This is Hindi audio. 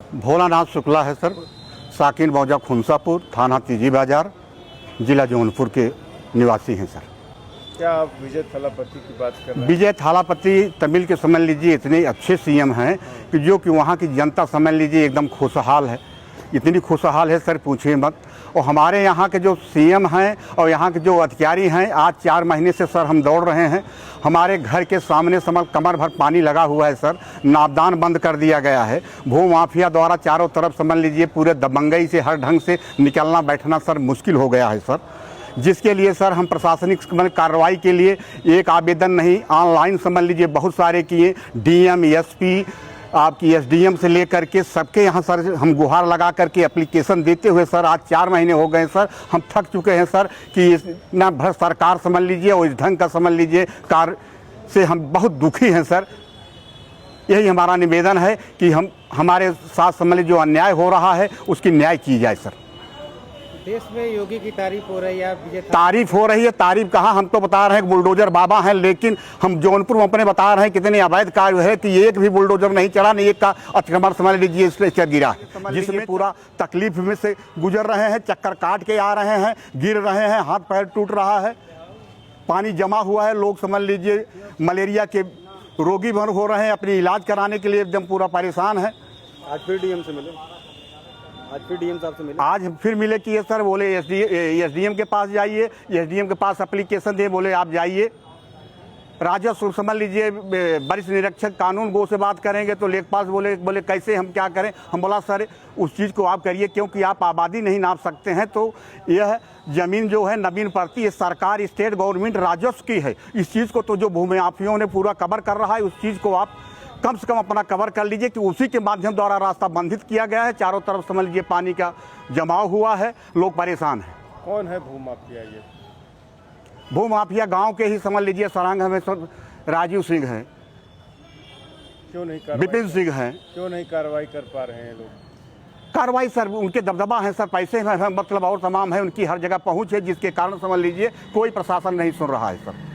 भोलानाथ शुक्ला है सर, साकिन मौजा खुनसापुर, थाना तीजी बाजार, जिला जौनपुर के निवासी हैं सर। क्या आप विजय थालापति की बात कर रहे हैं? विजय थालापति तमिल के समझ लीजिए इतने अच्छे सीएम हैं कि जो कि वहाँ की जनता समझ लीजिए एकदम खुशहाल है, इतनी खुशहाल है सर पूछिए मत। और हमारे यहाँ के जो सीएम हैं और यहाँ के जो अधिकारी हैं, आज 4 महीने से सर हम दौड़ रहे हैं। हमारे घर के सामने कमर भर पानी लगा हुआ है सर, नापदान बंद कर दिया गया है। भू माफिया द्वारा चारों तरफ समझ लीजिए पूरे दबंगई से हर ढंग से निकलना बैठना सर मुश्किल हो गया है सर, जिसके लिए सर हम प्रशासनिक कार्रवाई के लिए एक आवेदन नहीं, ऑनलाइन समझ लीजिए बहुत सारे किए, डीएम, एसपी, आपकी एसडीएम से लेकर के सबके यहाँ सर हम गुहार लगा करके एप्लीकेशन देते हुए सर आज 4 महीने हो गए सर। हम थक चुके हैं सर कि इतना भ्रष्ट सरकार समझ लीजिए और इस ढंग का समझ लीजिए कार्य से हम बहुत दुखी हैं सर। यही हमारा निवेदन है कि हमारे साथ समझ लीजिए जो अन्याय हो रहा है उसकी न्याय की जाए सर। देश में योगी की तारीफ हो रही है, तारीफ हो रही है, तारीफ कहाँ, हम तो बता रहे हैं बुलडोजर बाबा हैं, लेकिन हम जौनपुर में अपने बता रहे हैं कितने अवैध कार्य है कि एक भी बुलडोजर नहीं चला, नहीं एक का अतिक्रमण समझ लीजिए स्ट्रक्चर गिरा है, जिसमें पूरा तकलीफ में से गुजर रहे हैं, चक्कर काट के आ रहे हैं, गिर रहे हैं, हाथ पैर टूट रहा है, पानी जमा हुआ है, लोग समझ लीजिए मलेरिया के रोगी भर हो रहे हैं, अपनी इलाज कराने के लिए एकदम पूरा परेशान है। आज फिर डीएम से मिले? आज फिर डीएम साहब से मिले? आज फिर मिले कि ये सर बोले एसडीएम के पास जाइए, एसडीएम के पास एप्लीकेशन दे, बोले आप जाइए राजस्व समझ लीजिए वरिष्ठ निरीक्षक कानून गो से बात करेंगे तो लेखपाल बोले कैसे हम क्या करें। हम बोला सर उस चीज़ को आप करिए क्योंकि आप आबादी नहीं नाप सकते हैं, तो यह ज़मीन जो है नवीन पड़ती है, सरकार स्टेट गवर्नमेंट राजस्व की है। इस चीज़ को तो जो भूमि माफियों ने पूरा कवर कर रहा है उस चीज़ को आप कम से कम अपना कवर कर लीजिए कि उसी के माध्यम द्वारा रास्ता बंधित किया गया है। चारों तरफ समझ लीजिए पानी का जमाव हुआ है, लोग परेशान हैं। कौन है भूमाफिया? ये भूमाफिया गांव के ही समझ लीजिए सरांग में राजीव सिंह हैं, क्यों नहीं विपिन सिंह हैं। क्यों नहीं कार्रवाई कर पा रहे हैं लोग? कार्रवाई सर उनके दबदबा है सर, पैसे हैं मतलब और तमाम है, उनकी हर जगह पहुंच है, जिसके कारण समझ लीजिए कोई प्रशासन नहीं सुन रहा है सर।